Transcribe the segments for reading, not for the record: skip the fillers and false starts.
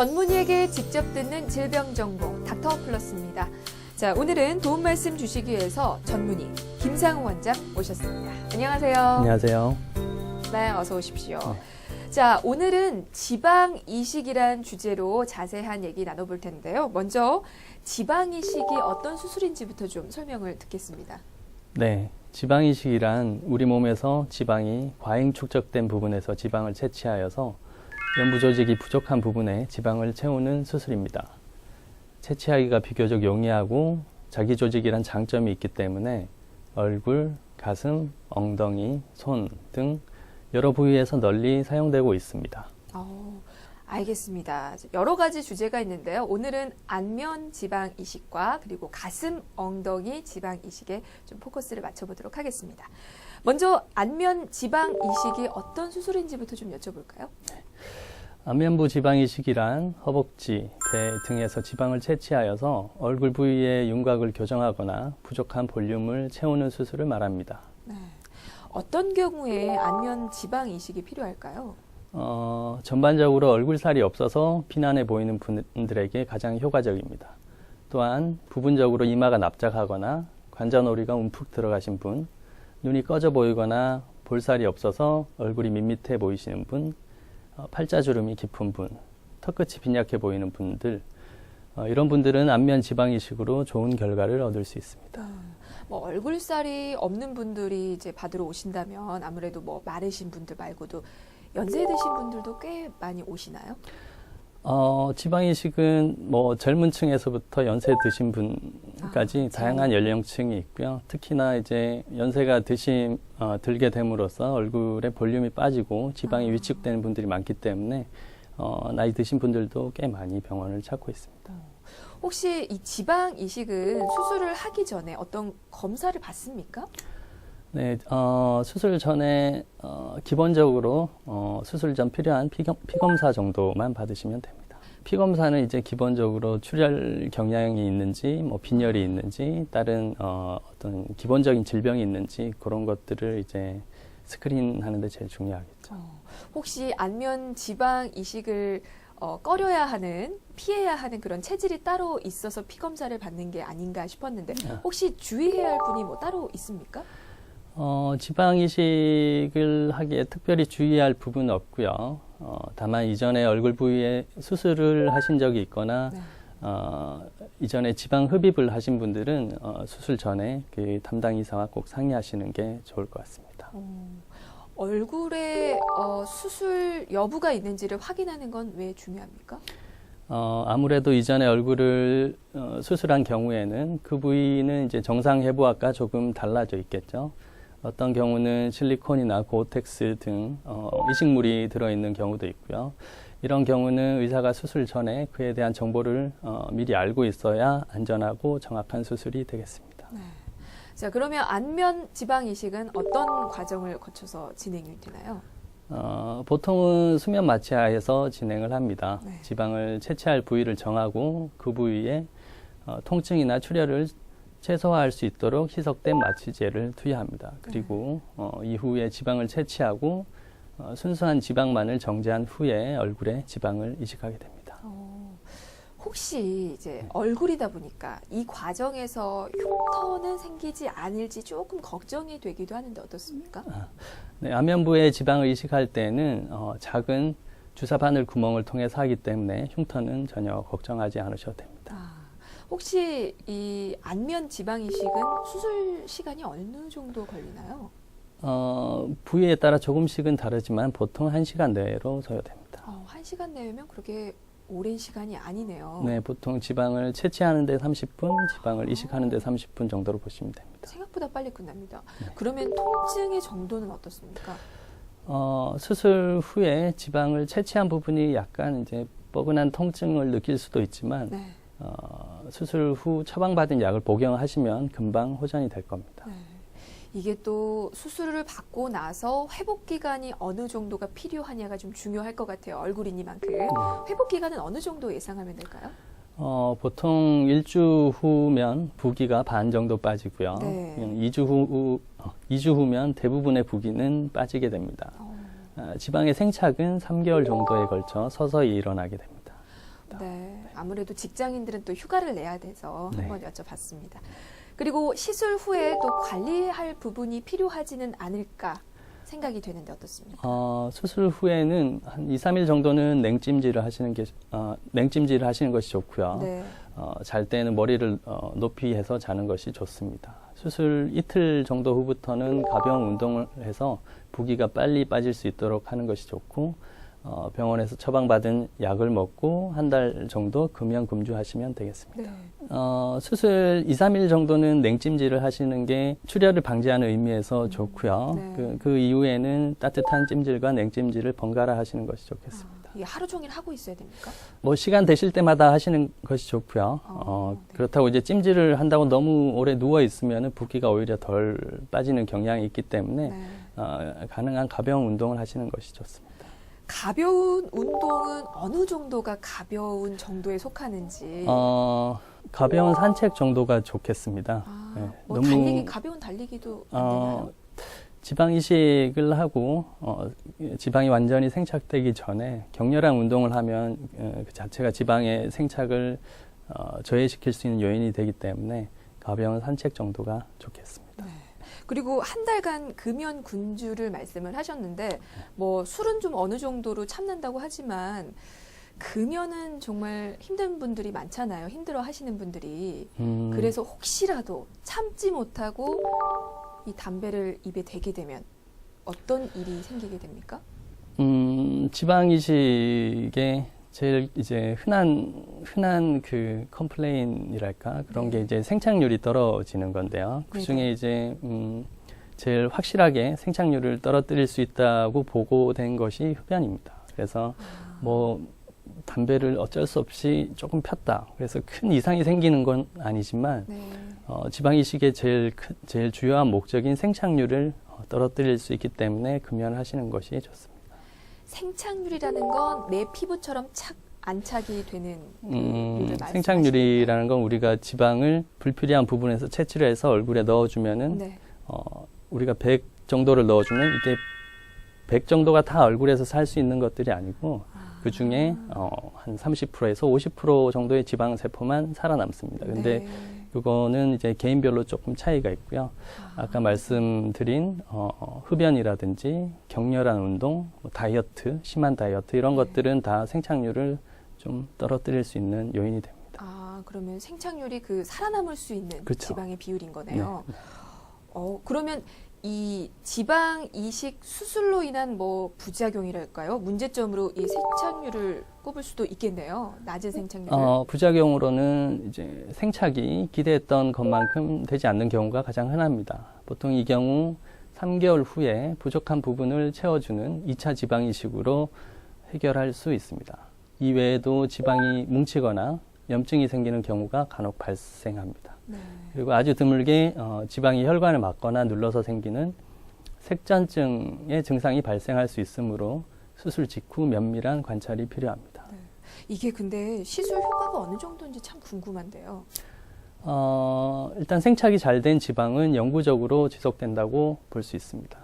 전문의에게 직접 듣는 질병 정보 닥터 플러스입니다. 자, 오늘은 도움 말씀 주시기 위해서 전문의 김상우 원장 모셨습니다. 안녕하세요. 안녕하세요. 네, 어서 오십시오. 네. 자, 오늘은 지방 이식이란 주제로 자세한 얘기 나눠볼 텐데요. 먼저 지방 이식이 어떤 수술인지부터 좀 설명을 듣겠습니다. 네, 지방 이식이란 우리 몸에서 지방이 과잉 축적된 부분에서 지방을 채취하여서 연부 조직이 부족한 부분에 지방을 채우는 수술입니다. 채취하기가 비교적 용이하고 자기 조직이란 장점이 있기 때문에 얼굴, 가슴, 엉덩이, 손 등 여러 부위에서 널리 사용되고 있습니다. 알겠습니다. 여러 가지 주제가 있는데요. 오늘은 안면 지방 이식과 그리고 가슴, 엉덩이 지방 이식에 좀 포커스를 맞춰보도록 하겠습니다. 먼저 안면 지방 이식이 어떤 수술인지부터 좀 여쭤볼까요? 안면부 지방 이식이란 허벅지, 배 등에서 지방을 채취하여서 얼굴 부위의 윤곽을 교정하거나 부족한 볼륨을 채우는 수술을 말합니다. 네. 어떤 경우에 안면 지방 이식이 필요할까요? 전반적으로 얼굴살이 없어서 비난해 보이는 분들에게 가장 효과적입니다. 또한 부분적으로 이마가 납작하거나 관자놀이가 움푹 들어가신 분, 눈이 꺼져 보이거나 볼살이 없어서 얼굴이 밋밋해 보이시는 분, 팔자주름이 깊은 분, 턱끝이 빈약해 보이는 분들, 이런 분들은 안면 지방 이식으로 좋은 결과를 얻을 수 있습니다. 얼굴살이 없는 분들이 이제 받으러 오신다면 아무래도 마르신 분들 말고도 연세 드신 분들도 꽤 많이 오시나요? 지방 이식은 젊은 층에서부터 연세 드신 분까지 다양한 연령층이 있고요. 특히나 이제 연세가 들게 됨으로써 얼굴에 볼륨이 빠지고 지방이 위축되는 분들이 많기 때문에 나이 드신 분들도 꽤 많이 병원을 찾고 있습니다. 혹시 이 지방 이식은 수술을 하기 전에 어떤 검사를 받습니까? 네, 수술 전에 기본적으로 수술 전 필요한 피검사 정도만 받으시면 됩니다. 피검사는 이제 기본적으로 출혈 경향이 있는지, 빈혈이 있는지, 다른 어떤 기본적인 질병이 있는지 그런 것들을 이제 스크린하는 데 제일 중요하겠죠. 혹시 안면 지방 이식을 꺼려야 하는, 피해야 하는 그런 체질이 따로 있어서 피검사를 받는 게 아닌가 싶었는데 혹시 주의해야 할 분이 따로 있습니까? 지방 이식을 하기에 특별히 주의할 부분은 없고요. 다만 이전에 얼굴 부위에 수술을 하신 적이 있거나 이전에 지방 흡입을 하신 분들은 수술 전에 그 담당 의사와 꼭 상의하시는 게 좋을 것 같습니다. 얼굴에 수술 여부가 있는지를 확인하는 건 왜 중요합니까? 아무래도 이전에 얼굴을 수술한 경우에는 그 부위는 이제 정상 해부학과 조금 달라져 있겠죠. 어떤 경우는 실리콘이나 고텍스 등 이식물이 들어있는 경우도 있고요. 이런 경우는 의사가 수술 전에 그에 대한 정보를 미리 알고 있어야 안전하고 정확한 수술이 되겠습니다. 네. 자, 그러면 안면 지방 이식은 어떤 과정을 거쳐서 진행이 되나요? 보통은 수면 마취하에서 진행을 합니다. 네. 지방을 채취할 부위를 정하고 그 부위에 통증이나 출혈을 최소화할 수 있도록 희석된 마취제를 투여합니다. 그리고 이후에 지방을 채취하고 순수한 지방만을 정제한 후에 얼굴에 지방을 이식하게 됩니다. 혹시 이제 얼굴이다 보니까 이 과정에서 흉터는 생기지 않을지 조금 걱정이 되기도 하는데 어떻습니까? 네, 안면부에 지방을 이식할 때는 작은 주사 바늘 구멍을 통해서 하기 때문에 흉터는 전혀 걱정하지 않으셔도 됩니다. 혹시 이 안면 지방 이식은 수술 시간이 어느 정도 걸리나요? 부위에 따라 조금씩은 다르지만 보통 1시간 내로 소요됩니다. 1시간 내면 그렇게 오랜 시간이 아니네요. 네, 보통 지방을 채취하는 데 30분, 지방을 이식하는 데 30분 정도로 보시면 됩니다. 생각보다 빨리 끝납니다. 네. 그러면 통증의 정도는 어떻습니까? 수술 후에 지방을 채취한 부분이 약간 이제 뻐근한 통증을 느낄 수도 있지만 네. 수술 후 처방받은 약을 복용하시면 금방 호전이 될 겁니다. 네. 이게 또 수술을 받고 나서 회복 기간이 어느 정도가 필요하냐가 좀 중요할 것 같아요. 얼굴이니만큼. 회복 기간은 어느 정도 예상하면 될까요? 보통 1주 후면 부기가 반 정도 빠지고요. 네. 2주 후면 대부분의 부기는 빠지게 됩니다. 지방의 생착은 3개월 정도에 걸쳐 서서히 일어나게 됩니다. 아무래도 직장인들은 또 휴가를 내야 돼서 네. 한번 여쭤봤습니다. 그리고 시술 후에 또 관리할 부분이 필요하지는 않을까 생각이 되는데 어떻습니까? 수술 후에는 한 2, 3일 정도는 냉찜질을 하시는 것이 좋고요. 네. 잘 때는 머리를 높이 해서 자는 것이 좋습니다. 수술 이틀 정도 후부터는 가벼운 운동을 해서 부기가 빨리 빠질 수 있도록 하는 것이 좋고, 병원에서 처방받은 약을 먹고 한 달 정도 금연금주하시면 되겠습니다. 네. 수술 2, 3일 정도는 냉찜질을 하시는 게 출혈을 방지하는 의미에서 좋고요. 네. 그 이후에는 따뜻한 찜질과 냉찜질을 번갈아 하시는 것이 좋겠습니다. 이게 하루 종일 하고 있어야 됩니까? 뭐 시간 되실 때마다 하시는 것이 좋고요. 네. 그렇다고 이제 찜질을 한다고 너무 오래 누워 있으면 부기가 오히려 덜 빠지는 경향이 있기 때문에 네. 가능한 가벼운 운동을 하시는 것이 좋습니다. 가벼운 운동은 어느 정도가 가벼운 정도에 속하는지. 가벼운 산책 정도가 좋겠습니다. 네, 뭐 가벼운 달리기도 안 되나요? 지방 이식을 하고 지방이 완전히 생착되기 전에 격렬한 운동을 하면 그 자체가 지방의 생착을 저해시킬 수 있는 요인이 되기 때문에 가벼운 산책 정도가 좋겠습니다. 네. 그리고 한 달간 금연 군주를 말씀을 하셨는데 뭐 술은 좀 어느 정도로 참는다고 하지만 금연은 정말 힘든 분들이 많잖아요. 힘들어 하시는 분들이. 그래서 혹시라도 참지 못하고 이 담배를 입에 대게 되면 어떤 일이 생기게 됩니까? 지방 이식의 제일 이제 흔한 그 컴플레인이랄까 그런 게 이제 생착률이 떨어지는 건데요. 그 중에 이제 제일 확실하게 생착률을 떨어뜨릴 수 있다고 보고된 것이 흡연입니다. 그래서 뭐 담배를 어쩔 수 없이 조금 폈다. 그래서 큰 이상이 생기는 건 아니지만 지방 이식의 제일 주요한 목적인 생착률을 떨어뜨릴 수 있기 때문에 금연하시는 것이 좋습니다. 생착률이라는 건 내 피부처럼 안착이 되는 생착률이라는 건 우리가 지방을 불필요한 부분에서 채취를 해서 얼굴에 넣어주면은 우리가 100 정도를 넣어주면 이게 100 정도가 다 얼굴에서 살 수 있는 것들이 아니고 그 중에 한 30%에서 50% 정도의 지방 세포만 살아남습니다. 근데 그거는 이제 개인별로 조금 차이가 있고요. 아까 말씀드린 흡연이라든지 격렬한 운동, 뭐 다이어트, 심한 다이어트 이런 것들은 다 생착률을 좀 떨어뜨릴 수 있는 요인이 됩니다. 그러면 생착률이 그 살아남을 수 있는 그렇죠. 지방의 비율인 거네요. 네. 그러면 이 지방 이식 수술로 인한 뭐 부작용이랄까요? 문제점으로 이 생착률을 꼽을 수도 있겠네요. 낮은 생착률을. 부작용으로는 이제 생착이 기대했던 것만큼 되지 않는 경우가 가장 흔합니다. 보통 이 경우 3개월 후에 부족한 부분을 채워주는 2차 지방 이식으로 해결할 수 있습니다. 이외에도 지방이 뭉치거나 염증이 생기는 경우가 간혹 발생합니다. 그리고 아주 드물게 지방이 혈관을 막거나 눌러서 생기는 색전증의 증상이 발생할 수 있으므로 수술 직후 면밀한 관찰이 필요합니다. 이게 근데 시술 효과가 어느 정도인지 참 궁금한데요. 일단 생착이 잘 된 지방은 영구적으로 지속된다고 볼 수 있습니다.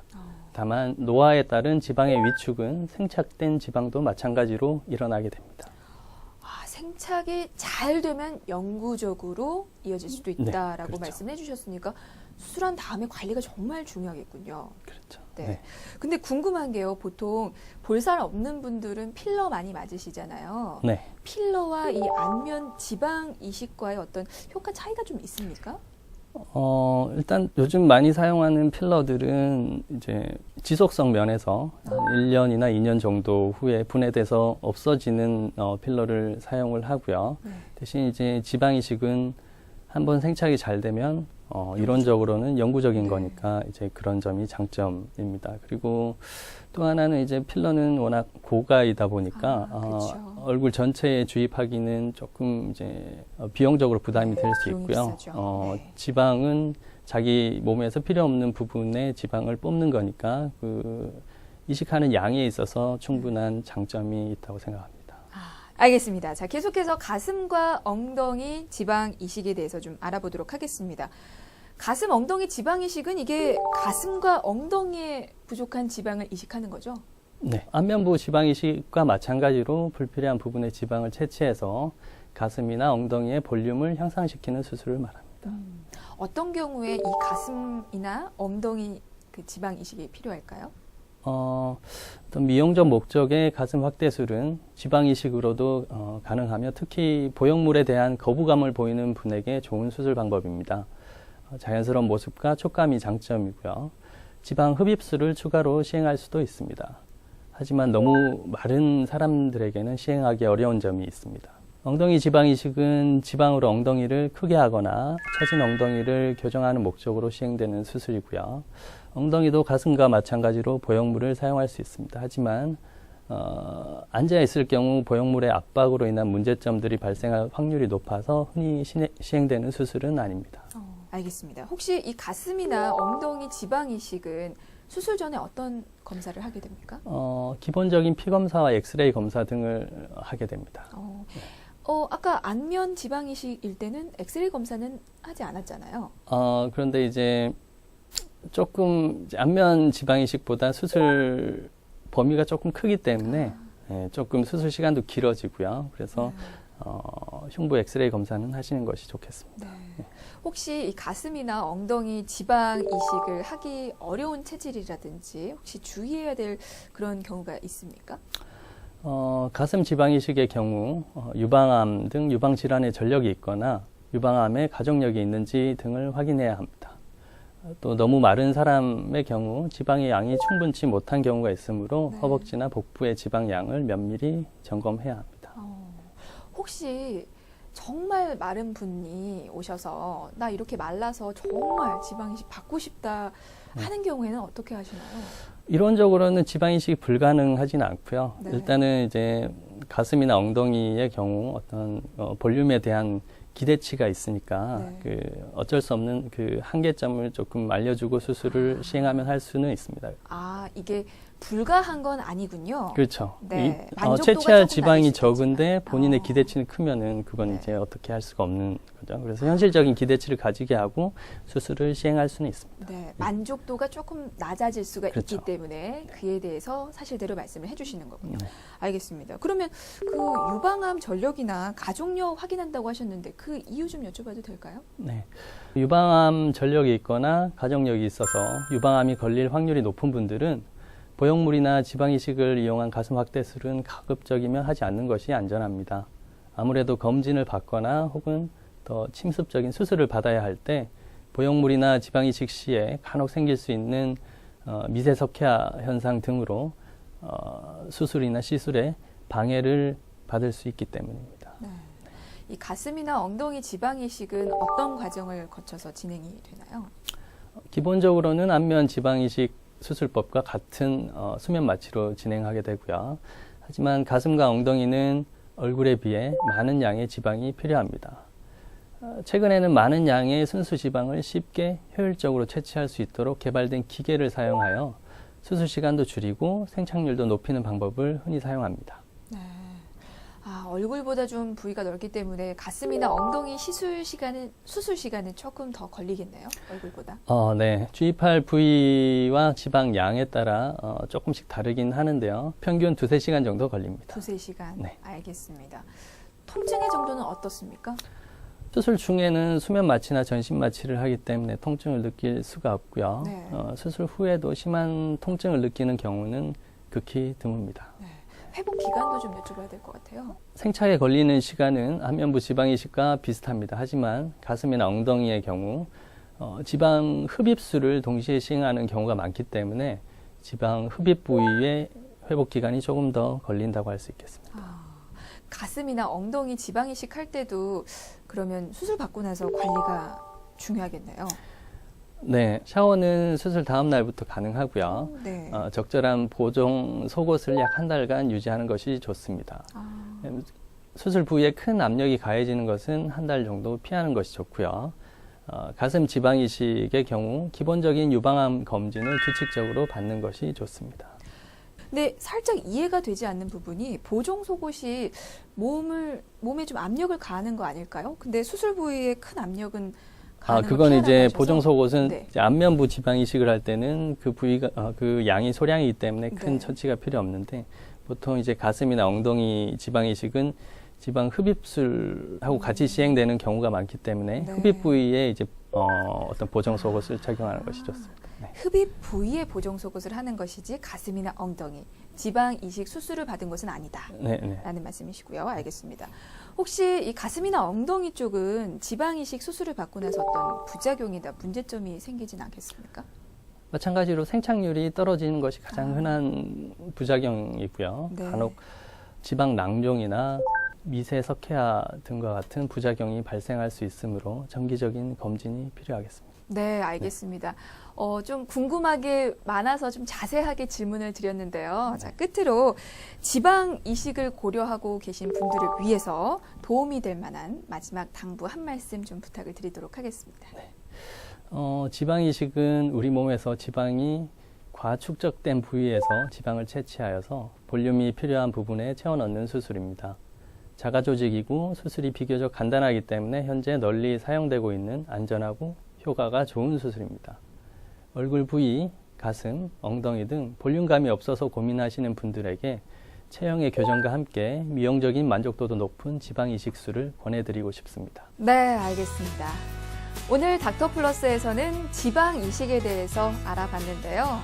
다만 노화에 따른 지방의 위축은 생착된 지방도 마찬가지로 일어나게 됩니다. 생착이 잘 되면 영구적으로 이어질 수도 있다라고 그렇죠. 말씀해 주셨으니까 수술한 다음에 관리가 정말 중요하겠군요. 그렇죠. 네. 근데 궁금한 게요. 보통 볼살 없는 분들은 필러 많이 맞으시잖아요. 네. 필러와 이 안면 지방 이식과의 어떤 효과 차이가 좀 있습니까? 일단 요즘 많이 사용하는 필러들은 이제 지속성 면에서 1년이나 2년 정도 후에 분해돼서 없어지는 필러를 사용을 하고요. 대신 이제 지방 이식은 한번 생착이 잘 되면 이론적으로는 영구적인 거니까 이제 그런 점이 장점입니다. 그리고 또 하나는 이제 필러는 워낙 고가이다 보니까 그렇죠. 얼굴 전체에 주입하기는 조금 이제 비용적으로 부담이 될 수 있고요. 지방은 자기 몸에서 필요 없는 부분에 지방을 뽑는 거니까 그 이식하는 양에 있어서 충분한 장점이 있다고 생각합니다. 알겠습니다. 자, 계속해서 가슴과 엉덩이 지방 이식에 대해서 좀 알아보도록 하겠습니다. 가슴, 엉덩이 지방 이식은 이게 가슴과 엉덩이에 부족한 지방을 이식하는 거죠? 네. 안면부 지방 이식과 마찬가지로 불필요한 부분의 지방을 채취해서 가슴이나 엉덩이의 볼륨을 향상시키는 수술을 말합니다. 어떤 경우에 이 가슴이나 엉덩이 그 지방 이식이 필요할까요? 어떤 미용적 목적의 가슴 확대술은 지방 이식으로도 가능하며 특히 보형물에 대한 거부감을 보이는 분에게 좋은 수술 방법입니다. 자연스러운 모습과 촉감이 장점이고요. 지방 흡입술을 추가로 시행할 수도 있습니다. 하지만 너무 마른 사람들에게는 시행하기 어려운 점이 있습니다. 엉덩이 지방 이식은 지방으로 엉덩이를 크게 하거나 처진 엉덩이를 교정하는 목적으로 시행되는 수술이고요. 엉덩이도 가슴과 마찬가지로 보형물을 사용할 수 있습니다. 하지만 앉아 있을 경우 보형물의 압박으로 인한 문제점들이 발생할 확률이 높아서 흔히 시행되는 수술은 아닙니다. 알겠습니다. 혹시 이 가슴이나 엉덩이 지방 이식은 수술 전에 어떤 검사를 하게 됩니까? 기본적인 피 검사와 엑스레이 검사 등을 하게 됩니다. 아까 안면 지방 이식일 때는 엑스레이 검사는 하지 않았잖아요. 그런데 이제 조금 이제 안면 지방 이식보다 수술 범위가 조금 크기 때문에 조금 수술 시간도 길어지고요. 그래서 흉부 엑스레이 검사는 하시는 것이 좋겠습니다. 네. 혹시 이 가슴이나 엉덩이 지방 이식을 하기 어려운 체질이라든지 혹시 주의해야 될 그런 경우가 있습니까? 가슴 지방 이식의 경우 유방암 등 유방 질환의 전력이 있거나 유방암에 가족력이 있는지 등을 확인해야 합니다. 또 너무 마른 사람의 경우 지방의 양이 충분치 못한 경우가 있으므로 네. 허벅지나 복부의 지방 양을 면밀히 점검해야 합니다. 혹시 정말 마른 분이 오셔서 나 이렇게 말라서 정말 지방 이식 받고 싶다 하는 경우에는 어떻게 하시나요? 이론적으로는 지방 이식이 불가능하지는 않고요. 네. 일단은 이제 가슴이나 엉덩이의 경우 어떤 볼륨에 대한 기대치가 있으니까 네. 어쩔 수 없는 그 한계점을 조금 알려주고 수술을 시행하면 할 수는 있습니다. 이게 불가한 건 아니군요. 그렇죠. 네. 만족도가 채취할 조금 지방이 낮을 수 적은데 있지만. 본인의 기대치는 크면은 그건 네. 이제 어떻게 할 수가 없는 거죠. 그래서 현실적인 기대치를 가지게 하고 수술을 시행할 수는 있습니다. 네, 만족도가 조금 낮아질 수가 그렇죠. 있기 때문에 그에 대해서 사실대로 말씀을 해주시는 거군요. 네. 알겠습니다. 그러면 그 유방암 전력이나 가족력 확인한다고 하셨는데 그 이유 좀 여쭤봐도 될까요? 네. 유방암 전력이 있거나 가족력이 있어서 유방암이 걸릴 확률이 높은 분들은 보형물이나 지방 이식을 이용한 가슴 확대술은 가급적이면 하지 않는 것이 안전합니다. 아무래도 검진을 받거나 혹은 더 침습적인 수술을 받아야 할 때 보형물이나 지방 이식 시에 간혹 생길 수 있는 미세 석회화 현상 등으로 수술이나 시술에 방해를 받을 수 있기 때문입니다. 네. 이 가슴이나 엉덩이 지방 이식은 어떤 과정을 거쳐서 진행이 되나요? 기본적으로는 안면 지방 이식 수술법과 같은 수면 마취로 진행하게 되고요. 하지만 가슴과 엉덩이는 얼굴에 비해 많은 양의 지방이 필요합니다. 최근에는 많은 양의 순수 지방을 쉽게 효율적으로 채취할 수 있도록 개발된 기계를 사용하여 수술 시간도 줄이고 생착률도 높이는 방법을 흔히 사용합니다. 네. 얼굴보다 좀 부위가 넓기 때문에 가슴이나 엉덩이 수술 시간은 조금 더 걸리겠네요. 얼굴보다. 네. 주입할 부위와 지방 양에 따라 조금씩 다르긴 하는데요. 평균 2-3시간 정도 걸립니다. 2-3시간. 네. 알겠습니다. 통증의 정도는 어떻습니까? 수술 중에는 수면 마취나 전신 마취를 하기 때문에 통증을 느낄 수가 없고요. 네. 수술 후에도 심한 통증을 느끼는 경우는 극히 드뭅니다. 네. 회복 기간도 좀 여쭤봐야 될 것 같아요. 생착에 걸리는 시간은 안면부 지방 이식과 비슷합니다. 하지만 가슴이나 엉덩이의 경우 지방 흡입술을 동시에 시행하는 경우가 많기 때문에 지방 흡입 부위의 회복 기간이 조금 더 걸린다고 할 수 있겠습니다. 가슴이나 엉덩이 지방 이식 할 때도 그러면 수술 받고 나서 관리가 중요하겠네요. 네, 샤워는 수술 다음 날부터 가능하고요. 네. 적절한 보정 속옷을 약 1달간 유지하는 것이 좋습니다. 수술 부위에 큰 압력이 가해지는 것은 1달 정도 피하는 것이 좋고요. 가슴 지방 이식의 경우 기본적인 유방암 검진을 규칙적으로 받는 것이 좋습니다. 근데 살짝 이해가 되지 않는 부분이 보정 속옷이 몸에 좀 압력을 가하는 거 아닐까요? 근데 수술 부위에 큰 압력은 그건 이제 보정 속옷은 네. 이제 안면부 지방 이식을 할 때는 그 부위가 그 양이 소량이기 때문에 큰 네. 처치가 필요 없는데 보통 이제 가슴이나 엉덩이 지방 이식은 지방 흡입술하고 같이 시행되는 경우가 많기 때문에 네. 흡입 부위에 이제 어떤 보정 속옷을 착용하는 것이 좋습니다. 네. 흡입 부위에 보정 속옷을 하는 것이지 가슴이나 엉덩이, 지방 이식 수술을 받은 것은 아니다. 네, 네. 라는 말씀이시고요. 알겠습니다. 혹시 이 가슴이나 엉덩이 쪽은 지방 이식 수술을 받고 나서 어떤 부작용이나 문제점이 생기진 않겠습니까? 마찬가지로 생착률이 떨어지는 것이 가장 흔한 부작용이고요. 네. 간혹 지방 낭종이나 미세 석회화 등과 같은 부작용이 발생할 수 있으므로 정기적인 검진이 필요하겠습니다. 네, 알겠습니다. 좀 궁금하게 많아서 좀 자세하게 질문을 드렸는데요. 자, 끝으로 지방 이식을 고려하고 계신 분들을 위해서 도움이 될 만한 마지막 당부 한 말씀 좀 부탁을 드리도록 하겠습니다. 지방 이식은 우리 몸에서 지방이 과축적된 부위에서 지방을 채취하여서 볼륨이 필요한 부분에 채워 넣는 수술입니다. 자가 조직이고 수술이 비교적 간단하기 때문에 현재 널리 사용되고 있는 안전하고 효과가 좋은 수술입니다. 얼굴 부위, 가슴, 엉덩이 등 볼륨감이 없어서 고민하시는 분들에게 체형의 교정과 함께 미용적인 만족도도 높은 지방 이식술을 권해드리고 싶습니다. 네, 알겠습니다. 오늘 닥터플러스에서는 지방 이식에 대해서 알아봤는데요.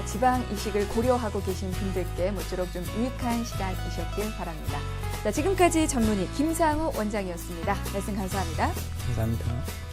지방 이식을 고려하고 계신 분들께 모쪼록 좀 유익한 시간이셨길 바랍니다. 자, 지금까지 전문의 김상우 원장이었습니다. 말씀 감사합니다. 감사합니다.